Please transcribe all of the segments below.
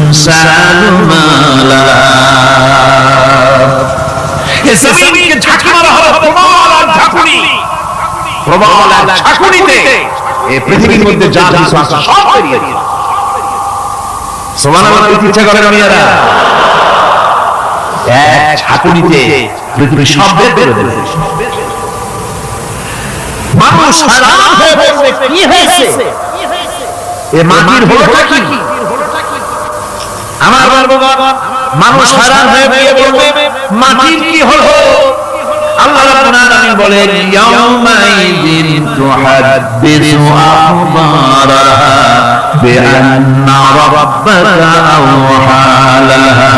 الإنسان ما لها জমিনকে ঝাঁকি মারা হবে প্রবল আর ঝাঁকুনি, প্রবল আর ঝাঁকুনিতে এই পৃথিবীর মধ্যে যা কিছু আছে সব বেরিয়ে যাবে। সুবহানাল্লাহ বলতে ইচ্ছা করে দুনিয়ারা এক ঝাঁকুনিতে পৃথিবীর সব বের করে দেবে। মানুষ হারাম হয়ে বলবে কি হয়েছে, এ মাটির হলোটা কি? আমার বাবা মানুষ হারাম হয়ে বলবে মাটির কি হলো? আল্লাহ রাব্বুল আলামিন বলেন ইয়াউমাইযিন তুহাদ্দিসু আখবারাহা বিআন্না রাব্বাকা আওহা লাহা।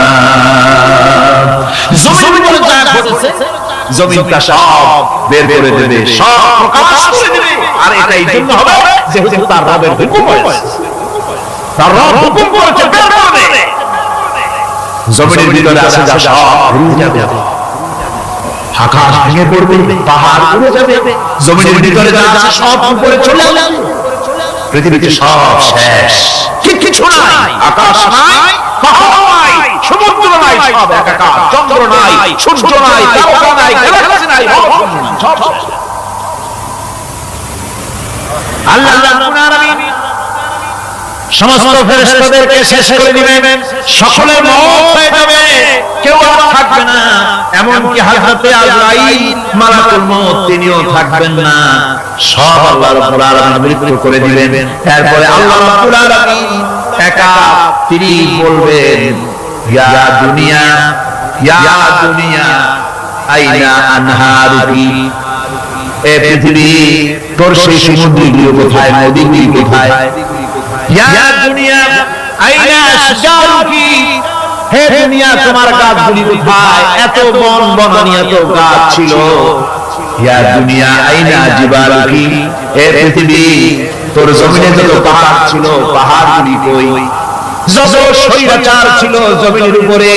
জমিন বলে যা ঘটেছে জমিনটা সব বের করে দেবে, সব প্রকাশ করে দেবে। আর এটা এই জন্য হবে যেহেতু তার রবের হুকুম হয়েছে, তার রব হুকুম করেছে বের করবে। জমিনের ভিতরে আছে যা সব ভেঙে যাবে, আকাশ ভেঙে পড়বে, পাহাড় উড়ে যাবে, জমিনের ভিতরে যা আছে সব উপরে চলে যাবে, পৃথিবীতে সব শেষ, কিছু নাই, আকাশ নাই, পাহাড় নাই, সমুদ্র নাই, সব একাকার, চন্দ্র নাই, সূর্য নাই, তারকা নাই, গ্যালাক্সি নাই, সব আল্লাহ রাব্বুল আলামিন সমস্ত ফেরেশতাদেরকে শেষ করে দিবেন, সকলের মওত হয়ে যাবে, কেউ আর থাকবে না, এমনকি হযরতে আজরাইল মালাকুল মওত তিনিও থাকবেন না, সব আল্লাহ রাব্বুল আলামিন মৃত্যু করে দিবেন। এরপরে আল্লাহ রাব্বুল আলামিন একা তিনি বলবেন ইয়া দুনিয়া আইনা আনহারুকি, এ পৃথিবী তোর সেই সমুদ্রগুলো কোথায়, নদীগুলো কোথায়? ইয়া দুনিয়া আইনা আশজারুকি, হে দুনিয়া তোমার গাছগুলি কোথায়? এত বন বনানী এত গাছ ছিল। ইয়া দুনিয়া আইনা জিবারুকি, হে পৃথিবী তোর জমিনে যত পাহাড় ছিল পাহাড়গুলি কই? যত স্বৈরাচার ছিল জমিনের উপরে,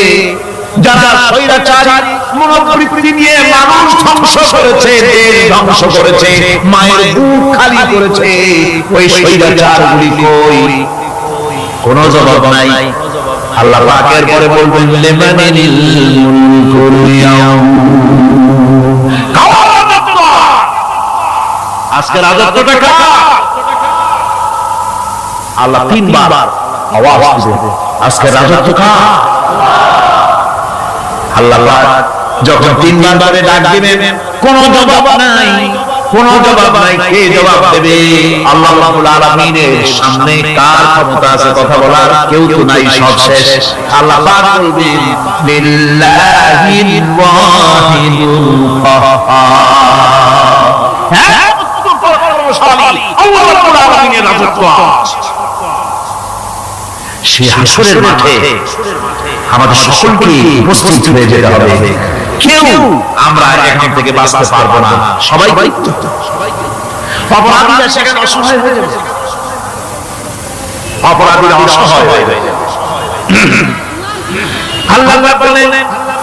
যারা স্বৈরাচারী মনোবৃত্তি নিয়ে মানুষ ধ্বংস করেছে, দেশ ধ্বংস করেছে, মায়ের বুক খালি করেছে, ওই স্বৈরাচারগুলি কই? কোনো জবাব নাই। আল্লাহ পাকের পরে বলবেন লিমানিল মুলকুল ইয়াউম, আজকে রাজত্বটা কার? আল্লাহ তিনবার আওয়াজ দিবে আজকে রাজত্ব কার? আল্লাহ পাক যখন তিনবার ধরে ডাক দিবেন কোনো জবাব নাই, কোনো জবাব নাই, কে জবাব দেবে? আল্লাহ রাব্বুল আলামিনের সামনে কার ক্ষমতা আছে কথা বলার? কেউ তো নাই, সব শেষ। আল্লাহ পাক বলবেন লিল্লাহিল ওয়াহিদুল কাহ্হার, হ্যাঁ পরাক্রমশালী আল্লাহ রাব্বুল আলামিনের রাজত্ব। সেই হাসরের মাঠে আমাদের সকলকে উপস্থিত হয়ে যেতে হবে। কেউ আমরা এখান থেকে বাঁচতে পারবো না, সবাই অপরাধীরা সেখানে অসহায় হয়ে যাবে, অপরাধীরা অসহায় হয়ে যাবে। আল্লাহ বলেন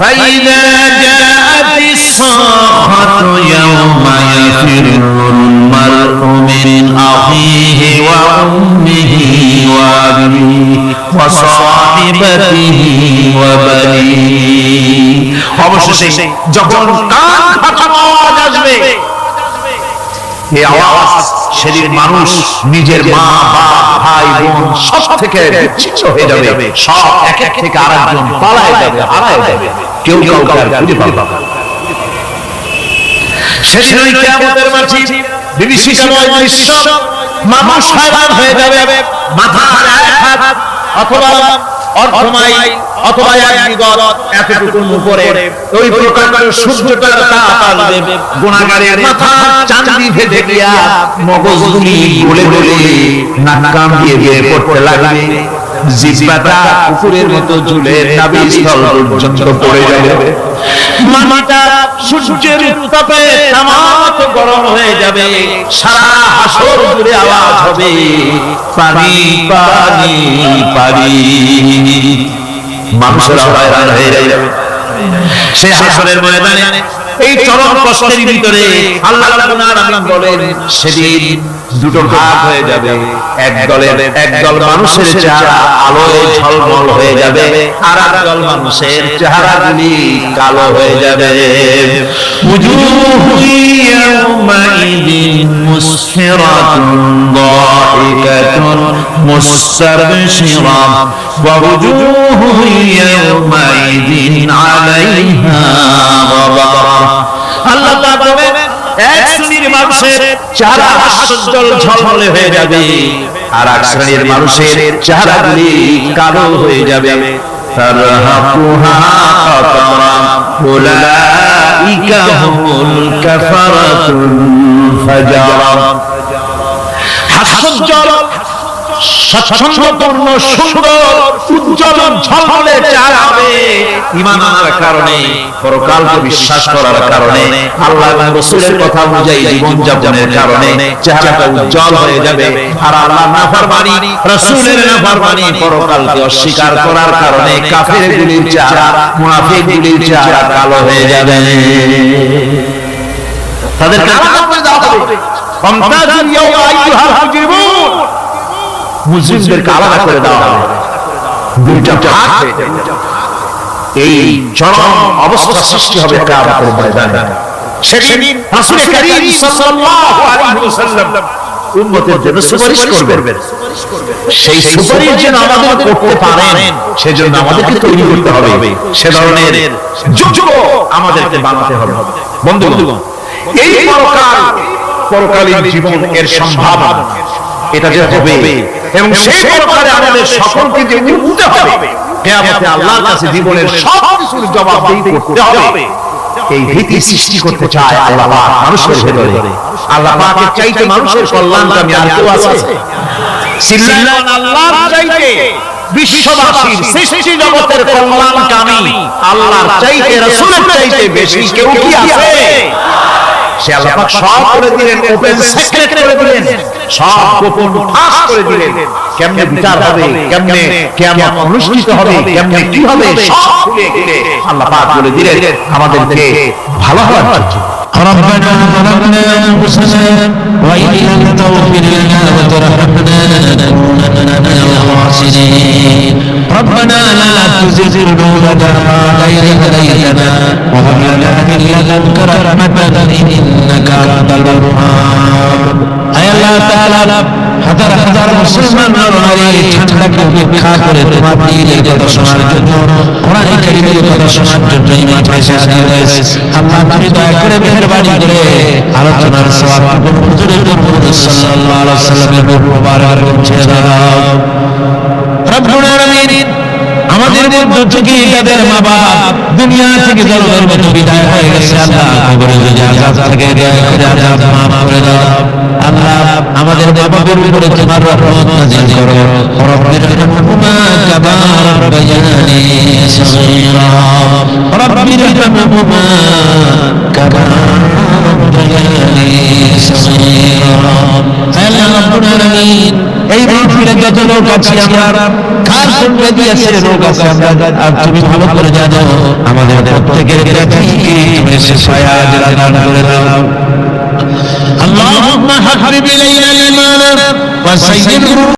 ফাইদা জাআতিস সাখাতু ইয়াওমা ইয়াফিরুল মারউ মিন আখিহি ওয়া উম্মিহি ওয়া আবিহি ওয়া সাহিবাতিহি ওয়া বানিহি, অবশেষে যখন কান ফাটানো আওয়াজ আসবে, এই আওয়াজ সেদিন মানুষ নিজের মা বাপ ভাই বোন সব থেকে বিচ্ছিন্ন হয়ে যাবে, সব এক এক থেকে আরেকজন পালায় যাবে, হারায় যাবে, কেউ কাউকে আর খুঁজে পাবে না। সেদিন ওই কিয়ামতের মাঠে বিভীষিকাময় দৃশ্য, মানুষ হয়রান হয়ে যাবে, মাথার এক হাত অথবা অর্ধমাইল অথবা এক বিগত এতটুকুর উপরে ওই প্রকার সূর্যটার তাপ আসবে, গুনাহগারের মাথা চাঁদি ভেজে গিয়া মগজগুলি গলে গলে নাক কান দিয়ে বের পড়তে লাগবে, জিহ্বাটা কুকুরের মতো ঝুলে নাভিস্থল পর্যন্ত পড়ে যাবে, মাটিটা সূর্যের উত্তাপে তামাত গরম হয়ে যাবে, সারা হাসর জুড়ে আওয়াজ হবে পানি পানি পানি, মানুষের হয়রান হয়ে যাবে। সেই হাসরের ময়দানে এই চরম কষ্টের ভিতরে আল্লাহ রাব্বুল আলামিন বলেন সেদিন দুটো ভাগ হয়ে যাবে, এক দল মানুষের চেহারা আলোয় ঝলমল হয়ে যাবে, আর একদল মানুষের চেহারাগুলি কালো হয়ে যাবে। উজুহু ইয়াওমাইদিন মুসফিরাতুন দাহিকাতুন মুস্তাবশিরা ওয়া উজুহু ইয়াওমাইদিন আলাইহা গাবারা। আল্লাহ তাআলা বলেন, এক শ্রেণীর মানুষের চেহারা হাস্যোজ্জ্বল ঝলমলে হয়ে যাবে, আর এক শ্রেণীর মানুষের চেহারাগুলি কালো হয়ে যাবে। তারহাকুহা কাতারা উলাইকা হুমুল কাফারাতুল ফাজারা। হাস্যোজ্জ্বল, স্বচ্ছন্দপূর্ণ, সুন্দর, উজ্জ্বল, ঝলমলে চেহারা হবে ঈমান আনার কারণে, পরকালকে বিশ্বাস করার কারণে, আল্লাহ এবং রাসূলের কথা অনুযায়ী জীবন যাপনের কারণে চেহারাটা উজ্জ্বল হয়ে যাবে। আর আল্লাহ নাফরমানি, রাসূলের নাফরমানি, পরকালকে অস্বীকার করার কারণে কাফেরগুলির চেহারা, মুনাফিকগুলির চেহারা কালো হয়ে যাবে। তাদেরকে আলাদা করে দেওয়া হবে। ফামতাজুল ইয়াওমা আইয়ুহাল মুজরিমুন, মুসলিমদেরকে আলাদা করে দেওয়া হবে, দুইটা ভাগ হয়ে যাবে। এই চরম অবস্থা সৃষ্টি হবে কিয়ামতের ময়দানে। সেদিন রাসূল করিম সাল্লাল্লাহু আলাইহি ওয়াসাল্লাম উম্মতের জন্য সুপারিশ করবেন। সেই সুপারিশ যেন আমাদের করতে পারেন, সেজন্য আমাদেরকে তৈরি করতে হবে, সে ধরনের যোগ্য আমাদেরকে বানাতে হবে। বন্ধুগণ, এই পরকালীন জীবন এর সম্ভাবনা এটা যে হবে, এবং সেই পরকালে আমাদের সকলকে যে উঠতে হবে, কিয়ামতে আল্লাহর কাছে জীবনের সব কিছুর জবাবদিহি করতে হবে, এই ভীতি সৃষ্টি করতে চায় আল্লাহ পাক মানুষের ভিতরে। আল্লাহ পাকের চাইতে মানুষের কল্যাণকামী আর কেউ আছে? সিল্লান আল্লাহর চাইতে, বিশ্ববাসীর সৃষ্টি জগতের কল্যাণকামী আল্লাহর চাইতে, রাসূলের চাইতে বেশি কেউ কি আছে? সে আল্লাহ পাক সব করে দিলেন, ওপেন সিক্রেট করে দিলেন, সব গোপন ফাঁস করে দিলেন। কেমনে বিচার হবে, কেমনে কিয়ামত অনুষ্ঠিত হবে, কেমনে কি হবে, সব খুলে খুলে আল্লাহ পাক বলে দিলেন আমাদেরকে ভালো হওয়ার জন্য। ربنا ظلمنا أنفسنا وإن لم تغفر لنا وترحمنا لنكونن من الخاسرين ربنا لا تزغ قلوبنا بعد إذ هديتنا وهب لنا من لدنك رحمة إنك أنت الوهاب أي الله تعالى হাজার হাজার মুসলমানরা ঠান্ডাকে উপেক্ষা করে তোমার দ্বীনের কথা শোনার জন্য, কোরআন কারীমের কথা শোনার জন্য এই মাঠে এসে হাজির হয়েছে। আল্লাহ তুমি দয়া করে মেহেরবানি করে আলোচনার সওয়াব হুজুরের মুহাম্মদ সাল্লাল্লাহু আলাইহি ওয়াসাল্লামের রূহ মুবারক পৌঁছে দাও। রব্বুল আলামিন, আমাদের মধ্য থেকে যাদের মা বাপ দুনিয়া থেকে জন্মের মতো বিদায় হয়ে গেছে, আল্লাহ কবরে যদি আযাব থেকে দয়া করে আযাব মাফ করে দাও। আল্লাহ আমাদের মা বাপের উপরে তোমার রহমত নাযিল করো। রব্বির রহমহুমা কামা রাব্বায়ানি সগীরা, রব্বির রহমহুমা কামা রাব্বায়ানি সগীরা। আল্লাহ রাব্বুল আলামিন, এই মাহফিলে যত লোক আছে আমরা কার সঙ্গে দিয়েছে লোক আছে, আমরা তুমি ভালো করে জানো। আমাদের প্রত্যেকের কাছে তুমি শিফায়া দান করে দাও। اللهم حبب إلينا الإيمان وزينه